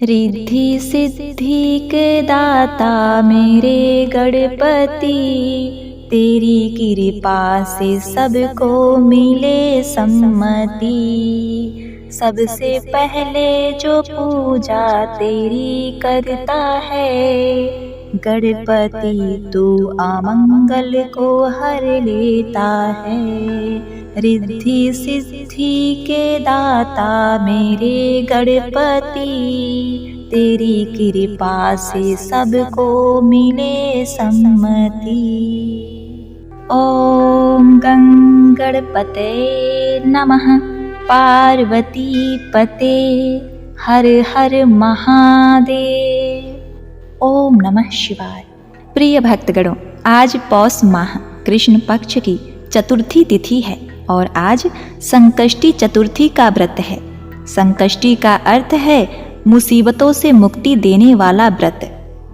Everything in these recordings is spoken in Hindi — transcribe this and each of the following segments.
रिद्धि सिद्धि के दाता मेरे गणपति, तेरी कृपा से सबको मिले सम्मति। सबसे पहले जो पूजा तेरी करता है, गणपति तू अमंगल को हर लेता है। रिद्धि सिद्धि के दाता मेरे गणपति, तेरी कृपा से सबको मिले सम्मति। ओम गणपते नमः। पार्वती पते हर हर महादेव। ओम नमः शिवाय। प्रिय भक्तगणों, आज पौष माह कृष्ण पक्ष की चतुर्थी तिथि है और आज संकष्टी चतुर्थी का व्रत है। संकष्टी का अर्थ है मुसीबतों से मुक्ति देने वाला व्रत।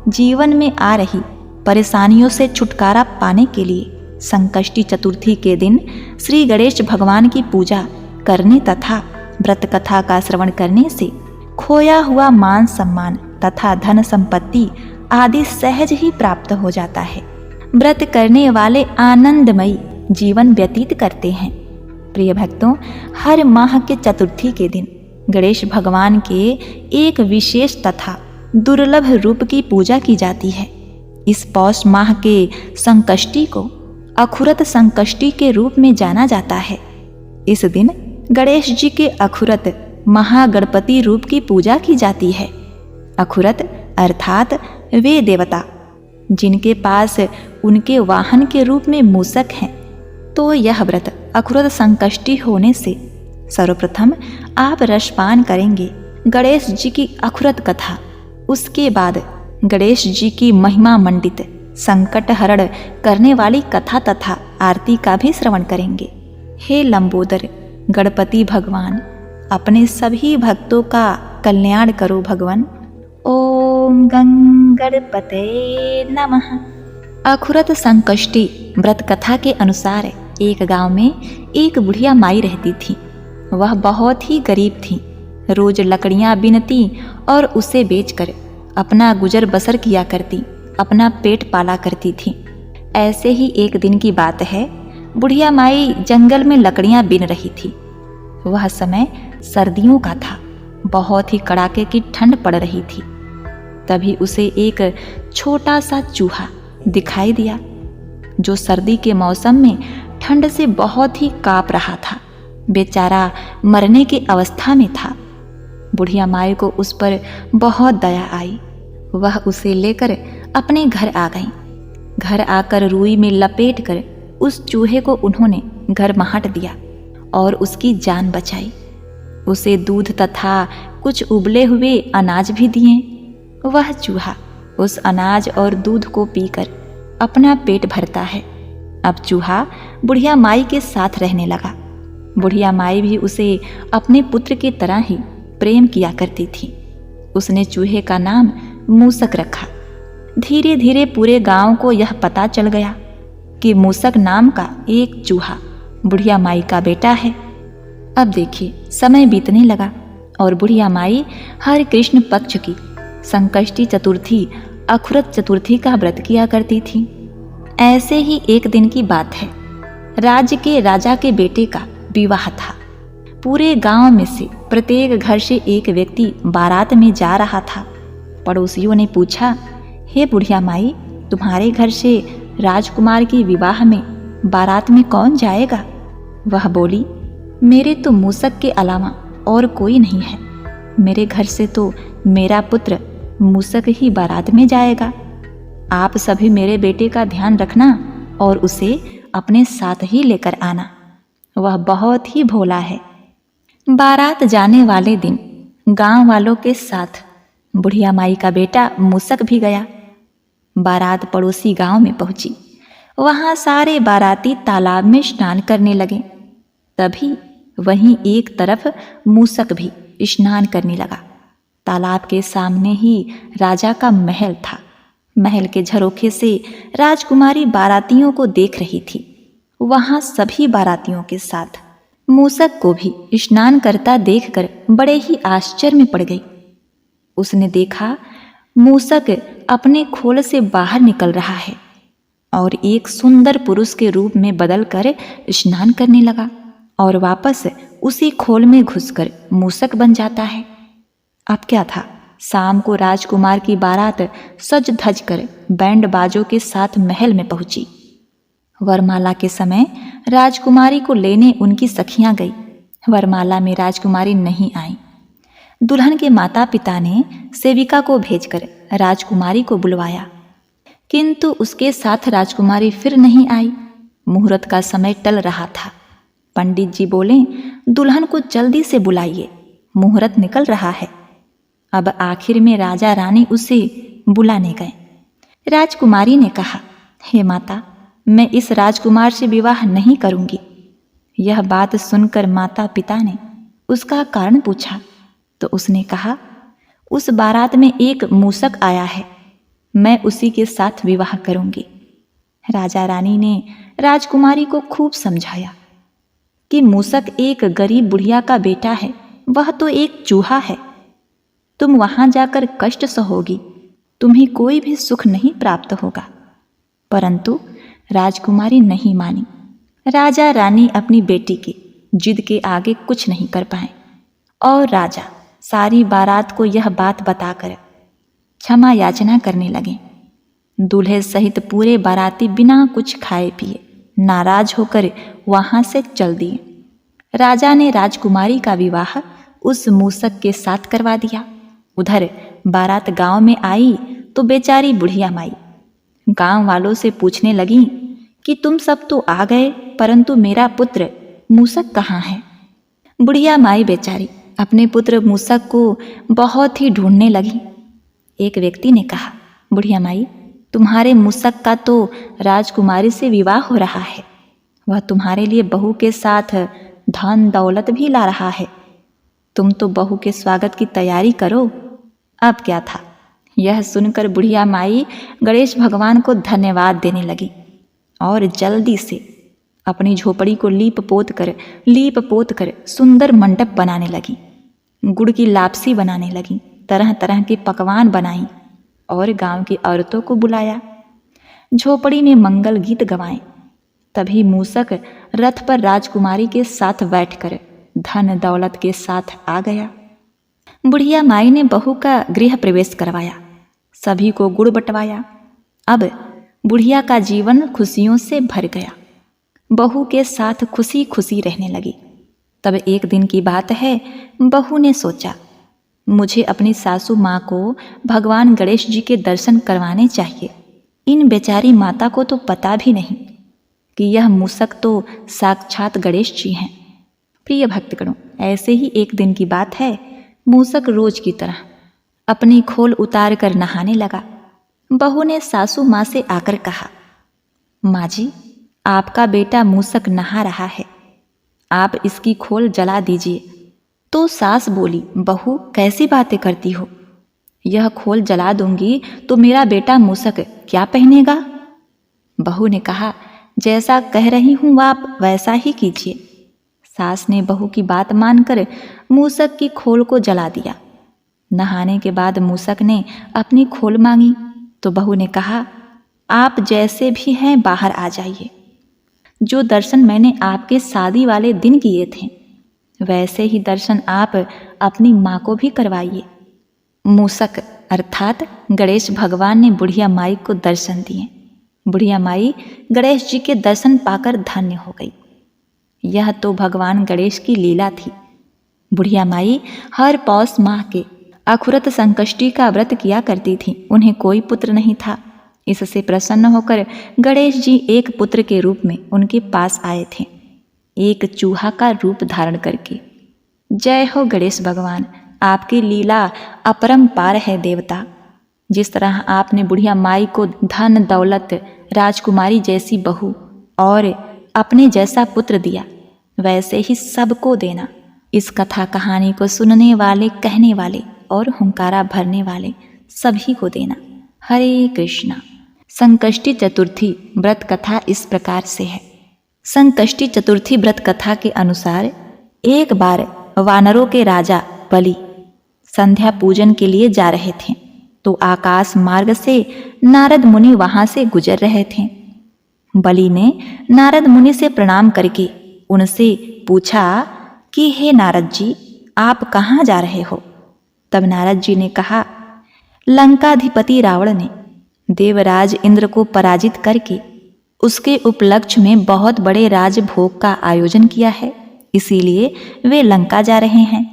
जीवन में आ रही परेशानियों से छुटकारा पाने के लिए संकष्टी चतुर्थी के दिन श्री गणेश भगवान की पूजा करने तथा व्रत कथा का श्रवण करने से खोया हुआ मान सम्मान तथा धन संपत्ति आदि सहज ही प्राप्त हो जाता है। व्रत करने वाले आनंदमयी जीवन व्यतीत करते हैं। प्रिय भक्तों, हर माह के चतुर्थी के दिन गणेश भगवान के एक विशेष तथा दुर्लभ रूप की पूजा की जाती है। इस पौष माह के संकष्टी को अखुरत संकष्टी के रूप में जाना जाता है। इस दिन गणेश जी के अखुरत महागणपति रूप की पूजा की जाती है। अखुरत अर्थात वे देवता जिनके पास उनके वाहन के रूप में मूषक हैं। तो यह व्रत अखुरत संकष्टी होने से सर्वप्रथम आप रसपान करेंगे गणेश जी की अखुरत कथा, उसके बाद गणेश जी की महिमा मंडित संकट हरण करने वाली कथा तथा आरती का भी श्रवण करेंगे। हे लंबोदर गणपति भगवान, अपने सभी भक्तों का कल्याण करो भगवान। ओम गणपते नमः। अखुरत संकष्टी व्रत कथा के अनुसार एक गांव में एक बुढ़िया माई रहती थी। वह बहुत ही गरीब थी। रोज लकड़ियां बीनती और उसे बेचकर अपना गुजर बसर किया करती, अपना पेट पाला करती थी। ऐसे ही एक दिन की बात है, बुढ़िया माई जंगल में लकड़ियां बीन रही थी। वह समय सर्दियों का था, बहुत ही कड़ाके की ठंड पड़ रही थी। तभी उसे एक छोटा सा चूहा दिखाई दिया, जो सर्दी के मौसम में ठंड से बहुत ही कांप रहा था। बेचारा मरने की अवस्था में था। बुढ़िया माई को उस पर बहुत दया आई। वह उसे लेकर अपने घर आ गई। घर आकर रुई में लपेटकर उस चूहे को उन्होंने घर महट दिया और उसकी जान बचाई। उसे दूध तथा कुछ उबले हुए अनाज भी दिए। वह चूहा उस अनाज और दूध को पीकर अपना पेट भरता है। अब चूहा बुढ़िया माई के साथ रहने लगा। बुढ़िया माई भी उसे अपने पुत्र की तरह ही प्रेम किया करती थी। उसने चूहे का नाम मूसक रखा। धीरे धीरे पूरे गांव को यह पता चल गया कि मूसक नाम का एक चूहा बुढ़िया माई का बेटा है। अब देखिए, समय बीतने लगा और बुढ़िया माई हर कृष्ण पक्ष की संकष्टी चतुर्थी अखुरत चतुर्थी का व्रत किया करती थी। ऐसे ही एक दिन की बात है, राज्य के राजा के बेटे का विवाह था। पूरे गांव में से प्रत्येक घर से एक व्यक्ति बारात में जा रहा था। पड़ोसियों ने पूछा, हे बुढ़िया माई, तुम्हारे घर से राजकुमार के विवाह में बारात में कौन जाएगा? वह बोली, मेरे तो मूसक के अलावा और कोई नहीं है। मेरे घर से तो मेरा पुत्र मूसक ही बारात में जाएगा। आप सभी मेरे बेटे का ध्यान रखना और उसे अपने साथ ही लेकर आना। वह बहुत ही भोला है। बारात जाने वाले दिन गांव वालों के साथ बुढ़िया माई का बेटा मूसक भी गया। बारात पड़ोसी गांव में पहुंची। वहां सारे बाराती तालाब में स्नान करने लगे। तभी वहीं एक तरफ मूसक भी स्नान करने लगा। तालाब के सामने ही राजा का महल था। महल के झरोखे से राजकुमारी बारातियों को देख रही थी। वहां सभी बारातियों के साथ मूसक को भी स्नान करता देखकर बड़े ही आश्चर्य में पड़ गई। उसने देखा मूसक अपने खोल से बाहर निकल रहा है और एक सुंदर पुरुष के रूप में बदलकर स्नान करने लगा और वापस उसी खोल में घुसकर मूसक बन जाता है। अब क्या था, शाम को राजकुमार की बारात सज धज कर बैंड बाजों के साथ महल में पहुंची। वरमाला के समय राजकुमारी को लेने उनकी सखियां गई। वरमाला में राजकुमारी नहीं आई। दुल्हन के माता पिता ने सेविका को भेजकर राजकुमारी को बुलवाया, किंतु उसके साथ राजकुमारी फिर नहीं आई। मुहूर्त का समय टल रहा था। पंडित जी बोले, दुल्हन को जल्दी से बुलाइए, मुहूर्त निकल रहा है। अब आखिर में राजा रानी उसे बुलाने गए। राजकुमारी ने कहा, हे माता, मैं इस राजकुमार से विवाह नहीं करूंगी। यह बात सुनकर माता पिता ने उसका कारण पूछा तो उसने कहा, उस बारात में एक मूसक आया है, मैं उसी के साथ विवाह करूंगी। राजा रानी ने राजकुमारी को खूब समझाया कि मूसक एक गरीब बुढ़िया का बेटा है, वह तो एक चूहा है। तुम वहां जाकर कष्ट सहोगी, तुम्हें कोई भी सुख नहीं प्राप्त होगा। परंतु राजकुमारी नहीं मानी। राजा रानी अपनी बेटी की जिद के आगे कुछ नहीं कर पाए और राजा सारी बारात को यह बात बताकर क्षमा याचना करने लगे। दूल्हे सहित पूरे बाराती बिना कुछ खाए पिए नाराज होकर वहां से चल दिए। राजा ने राजकुमारी का विवाह उस मूसक के साथ करवा दिया। उधर बारात गांव में आई तो बेचारी बुढ़िया माई गांव वालों से पूछने लगी कि तुम सब तो आ गए, परंतु मेरा पुत्र मूसक कहाँ है। बुढ़िया माई बेचारी अपने पुत्र मूसक को बहुत ही ढूंढने लगी। एक व्यक्ति ने कहा, बुढ़िया माई, तुम्हारे मूसक का तो राजकुमारी से विवाह हो रहा है, वह तुम्हारे लिए बहू के साथ धन दौलत भी ला रहा है। तुम तो बहू के स्वागत की तैयारी करो। अब क्या था, यह सुनकर बुढ़िया माई गणेश भगवान को धन्यवाद देने लगी और जल्दी से अपनी झोपड़ी को लीप पोत कर सुंदर मंडप बनाने लगी। गुड़ की लापसी बनाने लगी, तरह तरह के पकवान बनाई और गांव की औरतों को बुलाया। झोपड़ी में मंगल गीत गवाए। तभी मूसक रथ पर राजकुमारी के साथ बैठकर धन दौलत के साथ आ गया। बुढ़िया माई ने बहू का गृह प्रवेश करवाया, सभी को गुड़ बंटवाया। अब बुढ़िया का जीवन खुशियों से भर गया। बहू के साथ खुशी खुशी रहने लगी। तब एक दिन की बात है, बहू ने सोचा, मुझे अपनी सासू माँ को भगवान गणेश जी के दर्शन करवाने चाहिए। इन बेचारी माता को तो पता भी नहीं कि यह मूसक तो साक्षात गणेश जी हैं। प्रिय भक्तगणों, ऐसे ही एक दिन की बात है, मूसक रोज की तरह अपनी खोल उतार कर नहाने लगा। बहू ने सासू माँ से आकर कहा, माँ जी, आपका बेटा मूसक नहा रहा है, आप इसकी खोल जला दीजिए। तो सास बोली, बहू कैसी बातें करती हो, यह खोल जला दूंगी तो मेरा बेटा मूसक क्या पहनेगा। बहू ने कहा, जैसा कह रही हूँ आप वैसा ही कीजिए। सास ने बहू की बात मानकर मूसक की खोल को जला दिया। नहाने के बाद मूसक ने अपनी खोल मांगी तो बहू ने कहा, आप जैसे भी हैं बाहर आ जाइए। जो दर्शन मैंने आपके शादी वाले दिन किए थे वैसे ही दर्शन आप अपनी माँ को भी करवाइए। मूसक अर्थात गणेश भगवान ने बुढ़िया माई को दर्शन दिए। बुढ़िया माई गणेश जी के दर्शन पाकर धन्य हो गई। यह तो भगवान गणेश की लीला थी। बुढ़िया माई हर पौष माह के अखुरत संकष्टी का व्रत किया करती थी। उन्हें कोई पुत्र नहीं था। इससे प्रसन्न होकर गणेश जी एक पुत्र के रूप में उनके पास आए थे, एक चूहा का रूप धारण करके। जय हो गणेश भगवान, आपकी लीला अपरंपार है देवता। जिस तरह आपने बुढ़िया माई को धन दौलत, राजकुमारी जैसी बहू और अपने जैसा पुत्र दिया, वैसे ही सबको देना। इस कथा कहानी को सुनने वाले, कहने वाले और हुंकारा भरने वाले सभी को देना। हरे कृष्णा। संकष्टी चतुर्थी व्रत कथा इस प्रकार से है। संकष्टी चतुर्थी व्रत कथा के अनुसार एक बार वानरों के राजा बलि संध्या पूजन के लिए जा रहे थे तो आकाश मार्ग से नारद मुनि वहां से गुजर रहे थे। बलि ने नारद मुनि से प्रणाम करके उनसे पूछा कि हे नारद जी, आप कहाँ जा रहे हो? तब नारद जी ने कहा, लंकाधिपति रावण ने देवराज इंद्र को पराजित करके उसके उपलक्ष्य में बहुत बड़े राजभोग का आयोजन किया है, इसीलिए वे लंका जा रहे हैं।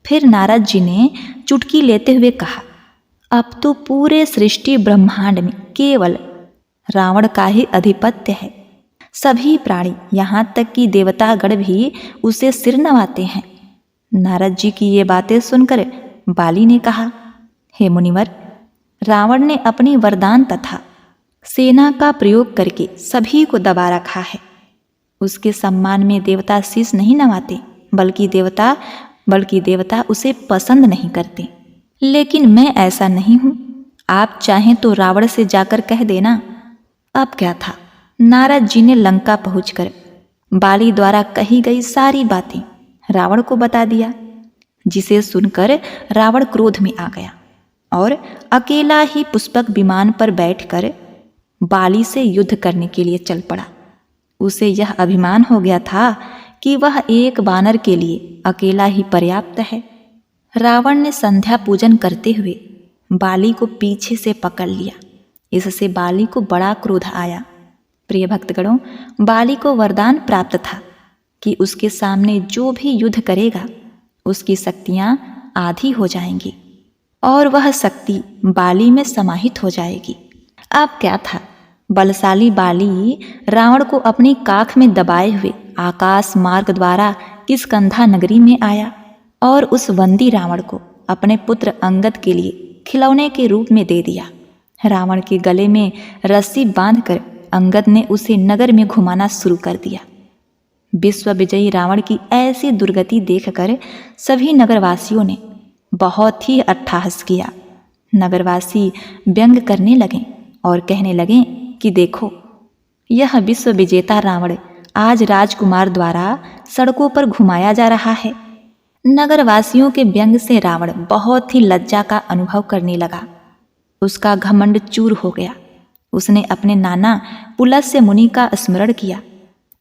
फिर नारद जी ने चुटकी लेते हुए कहा, अब तो पूरे सृष्टि ब्रह्मांड में केवल रावण का ही आधिपत्य है। सभी प्राणी, यहाँ तक कि देवतागण भी उसे सिर नवाते हैं। नारद जी की ये बातें सुनकर बाली ने कहा, हे मुनिवर, रावण ने अपनी वरदान तथा सेना का प्रयोग करके सभी को दबा रखा है। उसके सम्मान में देवता शीश नहीं नवाते, बल्कि देवता उसे पसंद नहीं करते। लेकिन मैं ऐसा नहीं हूं। आप चाहें तो रावण से जाकर कह देना। अब क्या था, नारद जी ने लंका पहुंचकर बाली द्वारा कही गई सारी बातें रावण को बता दिया, जिसे सुनकर रावण क्रोध में आ गया और अकेला ही पुष्पक विमान पर बैठकर बाली से युद्ध करने के लिए चल पड़ा। उसे यह अभिमान हो गया था कि वह एक वानर के लिए अकेला ही पर्याप्त है। रावण ने संध्या पूजन करते हुए बाली को पीछे से पकड़ लिया। इससे बाली को बड़ा क्रोध आया। प्रिय भक्तगणों, बाली को वरदान प्राप्त था कि उसके सामने जो भी युद्ध करेगा उसकी शक्तियां आधी हो जाएंगी और वह शक्ति बाली में समाहित हो जाएगी। अब क्या था, बलशाली बाली रावण को अपनी काख में दबाए हुए आकाश मार्ग द्वारा किष्किंधा नगरी में आया और उस बंदी रावण को अपने पुत्र अंगद के लिए खिलौने के रूप में दे दिया। रावण के गले में रस्सी बांधकर अंगद ने उसे नगर में घुमाना शुरू कर दिया। विश्व विजयी रावण की ऐसी दुर्गति देखकर सभी नगरवासियों ने बहुत ही अट्टहास किया। नगरवासी व्यंग करने लगे और कहने लगे कि देखो, यह विश्व विजेता रावण आज राजकुमार द्वारा सड़कों पर घुमाया जा रहा है। नगरवासियों के व्यंग से रावण बहुत ही लज्जा का अनुभव करने लगा। उसका घमंड चूर हो गया। उसने अपने नाना पुलस्त्य मुनि का स्मरण किया।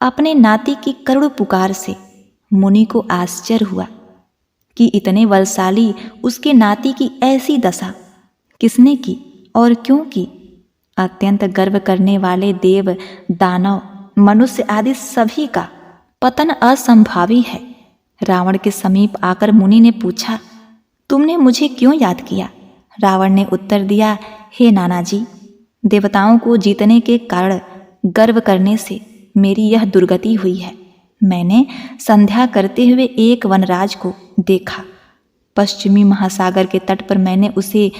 अपने नाती की करुण पुकार से मुनि को आश्चर्य हुआ कि इतने बलशाली उसके नाती की ऐसी दशा किसने की और क्यों की। अत्यंत गर्व करने वाले देव, दानव, मनुष्य आदि सभी का पतन असंभावी है। रावण के समीप आकर मुनि ने पूछा, तुमने मुझे क्यों याद किया? रावण ने उत्तर दिया, हे नाना जी, देवताओं को जीतने के कारण गर्व करने से मेरी यह दुर्गति हुई है। मैंने संध्या करते हुए एक वनराज को देखा। पश्चिमी महासागर के तट पर मैंने उसे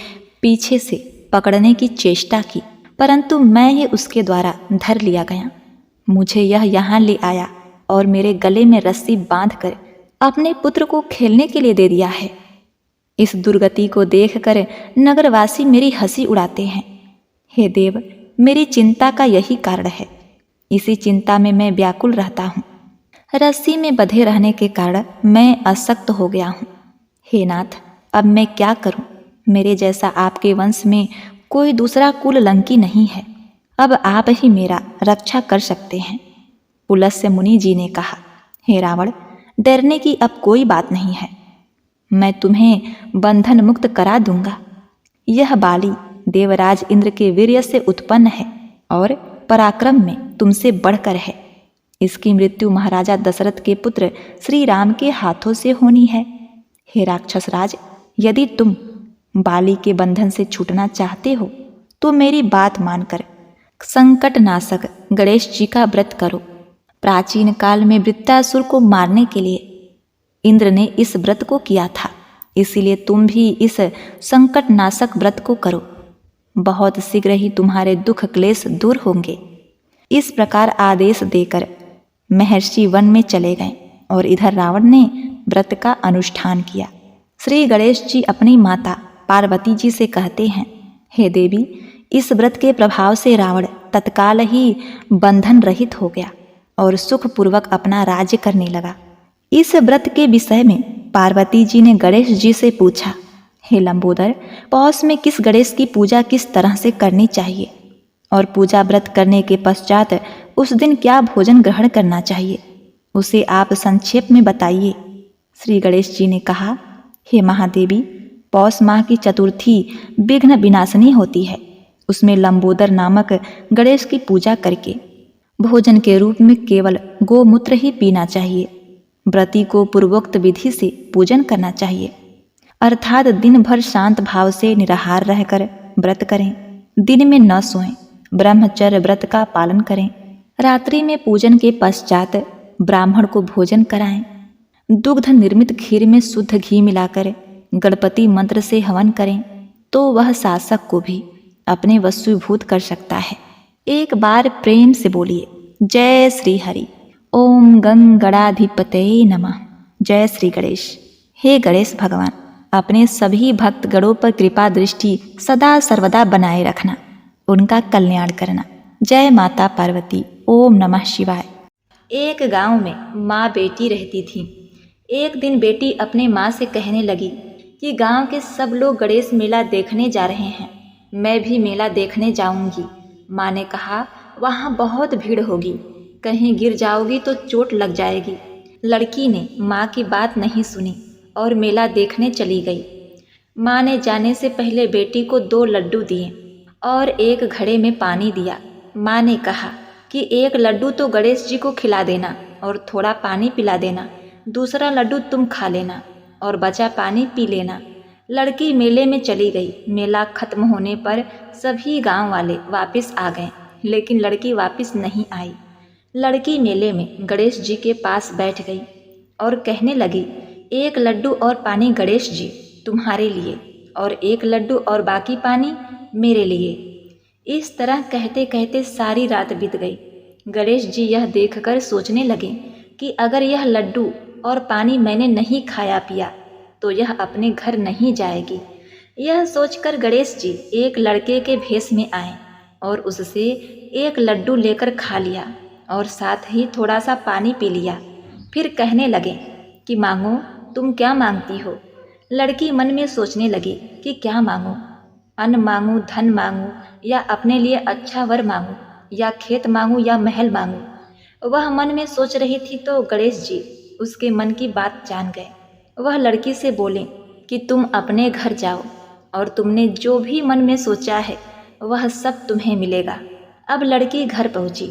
पीछे से पकड़ने की चेष्टा की, परंतु मैं ही उसके द्वारा धर लिया गया। मुझे यह यहाँ ले आया और मेरे गले में रस्सी बांधकर अपने पुत्र को खेलने के लिए दे दिया है। इस दुर्गति को देखकर नगरवासी मेरी हंसी उड़ाते हैं। हे देव, मेरी चिंता का यही कारण है। इसी चिंता में मैं व्याकुल रहता हूँ। रस्सी में बंधे रहने के कारण मैं अशक्त हो गया हूँ। हे नाथ, अब मैं क्या करूँ? मेरे जैसा आपके वंश में कोई दूसरा कुल लंकी नहीं है। अब आप ही मेरा रक्षा कर सकते हैं। पुलस्त्य मुनि जी ने कहा, हे रावण, डरने की अब कोई बात नहीं है। मैं तुम्हें बंधन मुक्त करा दूंगा। यह बाली देवराज इंद्र के वीर्य से उत्पन्न है और पराक्रम में तुमसे बढ़कर है। इसकी मृत्यु महाराजा दशरथ के पुत्र श्री राम के हाथों से होनी है। हे राक्षस राज, यदि तुम बाली के बंधन से छूटना चाहते हो तो मेरी बात मानकर संकट नाशक गणेश जी का व्रत करो। प्राचीन काल में वृत्तासुर को मारने के लिए इंद्र ने इस व्रत को किया था, इसीलिए तुम भी इस संकट नाशक व्रत को करो। बहुत शीघ्र ही तुम्हारे दुख क्लेश दूर होंगे। इस प्रकार आदेश देकर महर्षि वन में चले गए और इधर रावण ने व्रत का अनुष्ठान किया। श्री गणेश जी अपनी माता पार्वती जी से कहते हैं, हे देवी, इस व्रत के प्रभाव से रावण तत्काल ही बंधन रहित हो गया और सुखपूर्वक अपना राज्य करने लगा। इस व्रत के विषय में पार्वती जी ने गणेश जी से पूछा हे लंबोदर, पौष में किस गणेश की पूजा किस तरह से करनी चाहिए और पूजा व्रत करने के पश्चात उस दिन क्या भोजन ग्रहण करना चाहिए, उसे आप संक्षेप में बताइए। श्री गणेश जी ने कहा, हे महादेवी, पौष माह की चतुर्थी विघ्न विनाशिनी होती है। उसमें लंबोदर नामक गणेश की पूजा करके भोजन के रूप में केवल गोमूत्र ही पीना चाहिए। व्रती को पूर्वोक्त विधि से पूजन करना चाहिए, अर्थात दिन भर शांत भाव से निराहार रहकर व्रत करें। दिन में न सोएं, ब्रह्मचर्य व्रत का पालन करें। रात्रि में पूजन के पश्चात ब्राह्मण को भोजन कराएं। दुग्ध निर्मित खीर में शुद्ध घी मिलाकर गणपति मंत्र से हवन करें तो वह शासक को भी अपने वशीभूत कर सकता है। एक बार प्रेम से बोलिए, जय श्री हरि। ओम गंग गणाधिपतये नमः। जय श्री गणेश। हे गणेश भगवान, अपने सभी भक्त गणों पर कृपा दृष्टि सदा सर्वदा बनाए रखना, उनका कल्याण करना। जय माता पार्वती। ओम नमः शिवाय। एक गांव में माँ बेटी रहती थी। एक दिन बेटी अपने माँ से कहने लगी कि गांव के सब लोग गणेश मेला देखने जा रहे हैं, मैं भी मेला देखने जाऊंगी। माँ ने कहा, वहाँ बहुत भीड़ होगी, कहीं गिर जाओगी तो चोट लग जाएगी। लड़की ने माँ की बात नहीं सुनी और मेला देखने चली गई। माँ ने जाने से पहले बेटी को 2 लड्डू दिए और एक घड़े में पानी दिया। माँ ने कहा कि एक लड्डू तो गणेश जी को खिला देना और थोड़ा पानी पिला देना, दूसरा लड्डू तुम खा लेना और बचा पानी पी लेना। लड़की मेले में चली गई। मेला खत्म होने पर सभी गांव वाले वापस आ गए, लेकिन लड़की वापस नहीं आई। लड़की मेले में गणेश जी के पास बैठ गई और कहने लगी, एक लड्डू और पानी गणेश जी तुम्हारे लिए और एक लड्डू और बाकी पानी मेरे लिए। इस तरह कहते कहते सारी रात बीत गई। गणेश जी यह देखकर सोचने लगे कि अगर यह लड्डू और पानी मैंने नहीं खाया पिया तो यह अपने घर नहीं जाएगी। यह सोचकर गणेश जी एक लड़के के भेष में आए और उससे एक लड्डू लेकर खा लिया और साथ ही थोड़ा सा पानी पी लिया। फिर कहने लगे कि मांगो, तुम क्या मांगती हो। लड़की मन में सोचने लगी कि क्या मांगूं, अन्न मांगूं, धन मांगूं या अपने लिए अच्छा वर मांगूं या खेत मांगूं या महल मांगूं। वह मन में सोच रही थी तो गणेश जी उसके मन की बात जान गए। वह लड़की से बोले कि तुम अपने घर जाओ और तुमने जो भी मन में सोचा है वह सब तुम्हें मिलेगा। अब लड़की घर पहुंची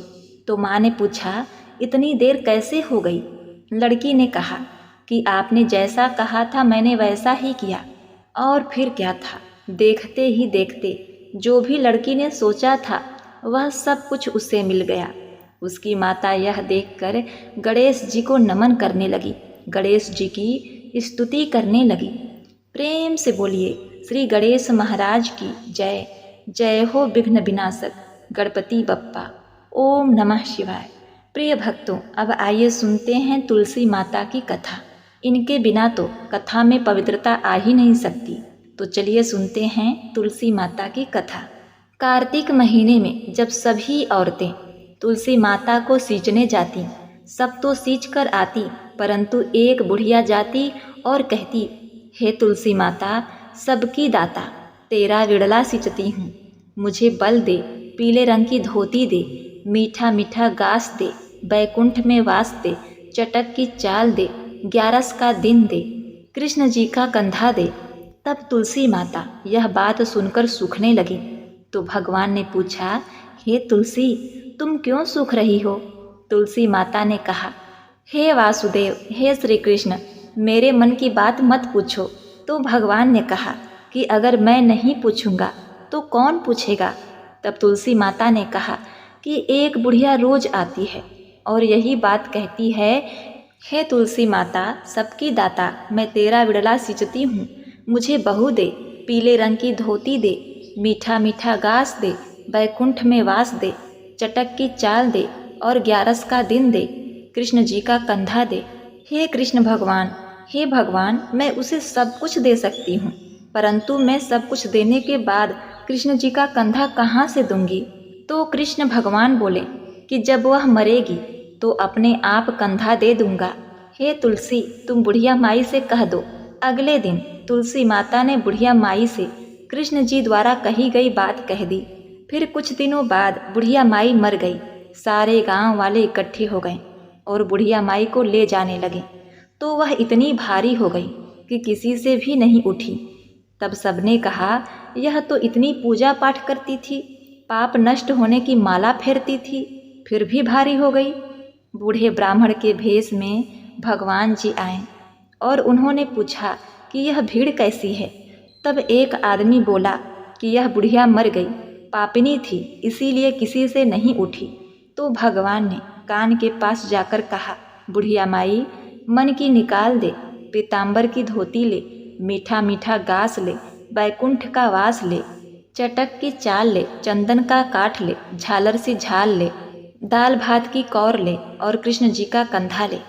तो माँ ने पूछा, इतनी देर कैसे हो गई। लड़की ने कहा कि आपने जैसा कहा था मैंने वैसा ही किया। और फिर क्या था, देखते ही देखते जो भी लड़की ने सोचा था वह सब कुछ उसे मिल गया। उसकी माता यह देखकर गणेश जी को नमन करने लगी, गणेश जी की स्तुति करने लगी। प्रेम से बोलिए, श्री गणेश महाराज की जय। जय हो विघ्न विनाशक गणपति बप्पा। ओम नमः शिवाय। प्रिय भक्तों, अब आइए सुनते हैं तुलसी माता की कथा। इनके बिना तो कथा में पवित्रता आ ही नहीं सकती। तो चलिए सुनते हैं तुलसी माता की कथा। कार्तिक महीने में जब सभी औरतें तुलसी माता को सींचने जाती, सब तो सींच कर आती, परंतु एक बुढ़िया जाती और कहती, हे तुलसी माता सबकी दाता, तेरा विड़ला सींचती हूँ, मुझे बल दे, पीले रंग की धोती दे, मीठा मीठा गास दे, बैकुंठ में वास दे, चटक की चाल दे, 11 का दिन दे, कृष्ण जी का कंधा दे। तब तुलसी माता यह बात सुनकर सूखने लगी। तो भगवान ने पूछा, हे तुलसी तुम क्यों सूख रही हो। तुलसी माता ने कहा, हे वासुदेव, हे श्री कृष्ण, मेरे मन की बात मत पूछो। तो भगवान ने कहा कि अगर मैं नहीं पूछूंगा तो कौन पूछेगा। तब तुलसी माता ने कहा कि एक बुढ़िया रोज आती है और यही बात कहती है, हे तुलसी माता सबकी दाता, मैं तेरा विड़ला सींचती हूँ, मुझे बहू दे, पीले रंग की धोती दे, मीठा मीठा गास दे, बैकुंठ में वास दे, चटक की चाल दे और 11 का दिन दे, कृष्ण जी का कंधा दे। हे कृष्ण भगवान, हे भगवान, मैं उसे सब कुछ दे सकती हूँ, परंतु मैं सब कुछ देने के बाद कृष्ण जी का कंधा कहाँ से दूंगी। तो कृष्ण भगवान बोले कि जब वह मरेगी तो अपने आप कंधा दे दूंगा। हे तुलसी तुम बुढ़िया माई से कह दो, अगले दिन तुलसी माता ने बुढ़िया माई से कृष्ण जी द्वारा कही गई बात कह दी। फिर कुछ दिनों बाद बुढ़िया माई मर गई। सारे गांव वाले इकट्ठे हो गए और बुढ़िया माई को ले जाने लगे, तो वह इतनी भारी हो गई कि किसी से भी नहीं उठी। तब सबने कहा, यह तो इतनी पूजा पाठ करती थी, पाप नष्ट होने की माला फेरती थी, फिर भी भारी हो गई। बूढ़े ब्राह्मण के भेष में भगवान जी आए और उन्होंने पूछा कि यह भीड़ कैसी है। तब एक आदमी बोला कि यह बुढ़िया मर गई, पापिनी थी, इसीलिए किसी से नहीं उठी। तो भगवान ने कान के पास जाकर कहा, बुढ़िया माई, मन की निकाल दे, पीताम्बर की धोती ले, मीठा मीठा गास ले, बैकुंठ का वास ले, चटक की चाल ले, चंदन का काठ ले, झालर सी झाल ले, दाल भात की कौर ले और कृष्ण जी का कंधा ले।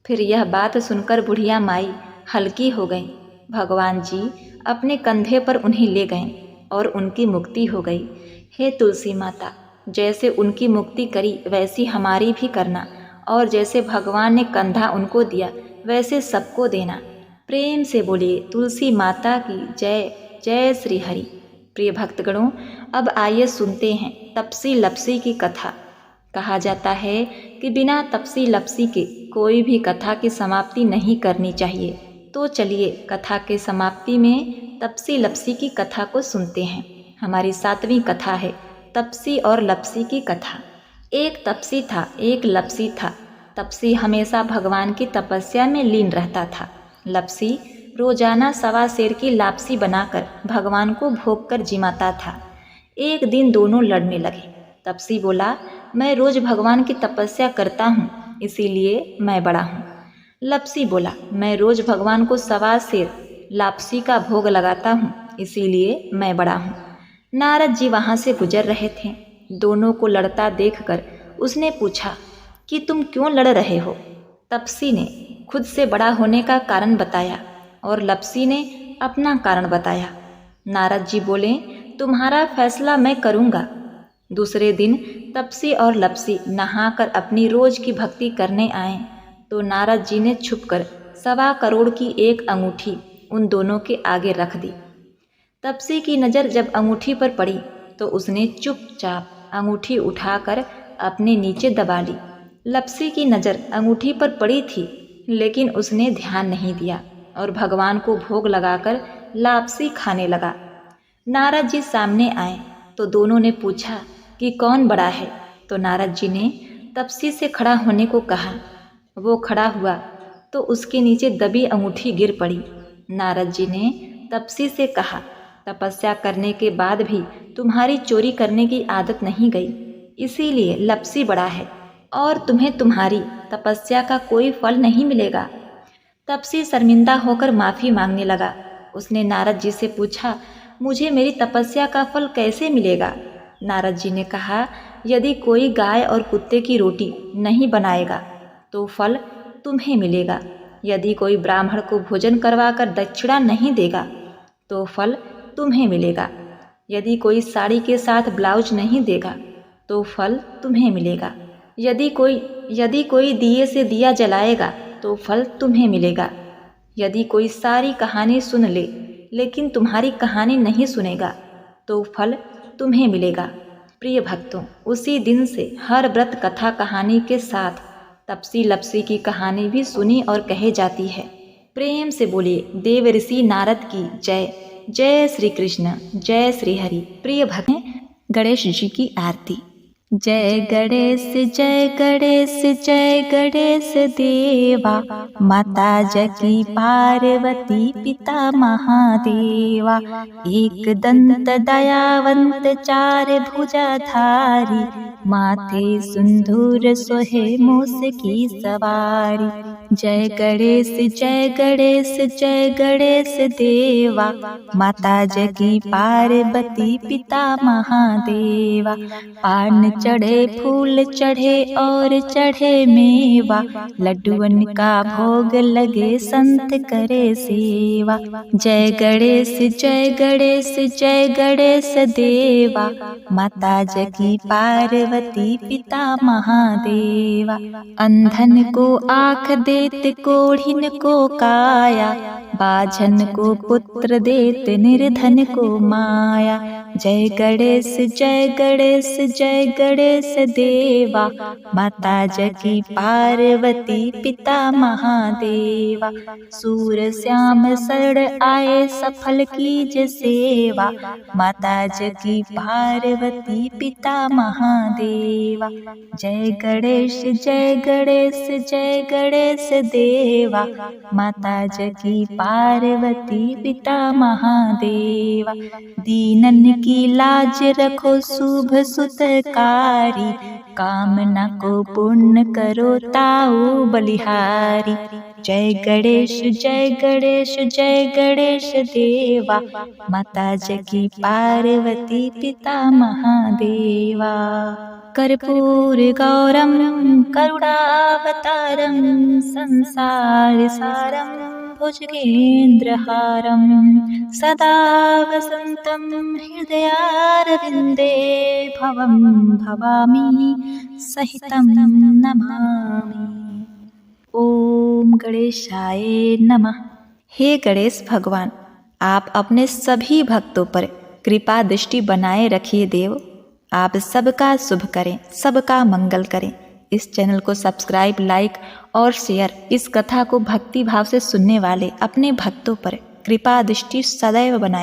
फिर यह बात सुनकर बुढ़िया माई हल्की हो गई। भगवान जी अपने कंधे पर उन्हें ले गए और उनकी मुक्ति हो गई। हे तुलसी माता, जैसे उनकी मुक्ति करी वैसी हमारी भी करना, और जैसे भगवान ने कंधा उनको दिया वैसे सबको देना। प्रेम से बोलिए तुलसी माता की जय। जय श्री हरि। प्रिय भक्तगणों, अब आइए सुनते हैं तपसी लपसी की कथा। कहा जाता है कि बिना तपसी लपसी के कोई भी कथा की समाप्ति नहीं करनी चाहिए। तो चलिए कथा के समाप्ति में तपसी लपसी की कथा को सुनते हैं। हमारी 7वीं कथा है तपसी और लपसी की कथा। एक तपसी था, एक लपसी था। तपसी हमेशा भगवान की तपस्या में लीन रहता था। लपसी रोजाना 1.25 सेर की लापसी बनाकर भगवान को भोग कर जिमाता था। एक दिन दोनों लड़ने लगे। तपसी बोला, मैं रोज भगवान की तपस्या करता हूँ, इसीलिए मैं बड़ा हूँ। लपसी बोला, मैं रोज भगवान को 1.25 सेर लापसी का भोग लगाता हूँ, इसीलिए मैं बड़ा हूँ। नारद जी वहाँ से गुजर रहे थे। दोनों को लड़ता देखकर उसने पूछा कि तुम क्यों लड़ रहे हो। तपसी ने खुद से बड़ा होने का कारण बताया और लपसी ने अपना कारण बताया। नारद जी बोले, तुम्हारा फैसला मैं करूँगा। दूसरे दिन तपसी और लपसी नहाकर अपनी रोज की भक्ति करने आए तो नारद जी ने छुपकर 1.25 करोड़ की एक अंगूठी उन दोनों के आगे रख दी। तपसी की नज़र जब अंगूठी पर पड़ी तो उसने चुपचाप अंगूठी उठाकर अपने नीचे दबा ली। लपसी की नज़र अंगूठी पर पड़ी थी, लेकिन उसने ध्यान नहीं दिया और भगवान को भोग लगाकर लापसी खाने लगा। नारद जी सामने आए तो दोनों ने पूछा कि कौन बड़ा है। तो नारद जी ने तपसी से खड़ा होने को कहा। वो खड़ा हुआ तो उसके नीचे दबी अंगूठी गिर पड़ी। नारद जी ने तपसी से कहा, तपस्या करने के बाद भी तुम्हारी चोरी करने की आदत नहीं गई, इसीलिए लपसी बड़ा है और तुम्हें तुम्हारी तपस्या का कोई फल नहीं मिलेगा। तपसी शर्मिंदा होकर माफ़ी मांगने लगा। उसने नारद जी से पूछा, मुझे मेरी तपस्या का फल कैसे मिलेगा। नारद जी ने कहा, यदि कोई गाय और कुत्ते की रोटी नहीं बनाएगा तो फल तुम्हें मिलेगा। यदि कोई ब्राह्मण को भोजन करवाकर दक्षिणा नहीं देगा तो फल तुम्हें मिलेगा। यदि कोई साड़ी के साथ ब्लाउज नहीं देगा तो फल तुम्हें मिलेगा। यदि कोई दिए से दिया जलाएगा तो फल तुम्हें मिलेगा। यदि कोई सारी कहानी सुन ले लेकिन तुम्हारी कहानी नहीं सुनेगा तो फल तुम्हें मिलेगा। प्रिय भक्तों, उसी दिन से हर व्रत कथा कहानी के साथ तपसी लपसी की कहानी भी सुनी और कहे जाती है। प्रेम से बोलिए देव ऋषि नारद की जय। जय श्री कृष्ण, जय श्री हरि। प्रिय भक्त, गणेश जी की आरती। जय गणेश जय गणेश जय गणेश देवा, माता जकी पार्वती पिता महादेवा। एक दंत दयावंत 4 भुजाधारी, माथे सिंदूर सोहे मूस की सवारी। जय गणेश जय गणेश जय गणेश देवा, माता जकी पार्वती पिता महादेवा। पान चढ़े फूल चढ़े और चढ़े मेवा, लड्डुअन का भोग लगे संत करे सेवा। जय गणेश जय गणेश जय गणेश देवा, माता जकी पार्वती पिता महादेवा। अंधन को आँख देत कोढ़िन को काया, बाझन को पुत्र देत निर्धन को माया। जय गणेश जय गणेश जय गणेश देवा, माता जगी पार्वती पिता महादेवा। सूर श्याम शरण आए सफल कीज सेवा, माता जगी पार्वती पिता महादेवा। जय गणेश जय गणेश जय गणेश देवा, माता जगी पार्वती पिता महादेवा। दीनन की लाज रखो शुभ सुतकारी, कामना को पूर्ण करो ताऊ बलिहारी। जय गणेश जय गणेश जय गणेश देवा, माता जगी पार्वती पिता महादेवा। कर्पूर गौरम करुणावतारम, संसार सारम भुजगेन्द्रहारम। सदा वसन्तं हृदयारविन्दे, भवं भवामि सहितं नमामि। ओम गणेशाय नमः। हे गणेश भगवान, आप अपने सभी भक्तों पर कृपा दृष्टि बनाए रखिए देव। आप सबका शुभ करें, सबका मंगल करें। इस चैनल को सब्सक्राइब, लाइक और शेयर। इस कथा को भक्ति भाव से सुनने वाले अपने भक्तों पर कृपा दृष्टि सदैव बनाए।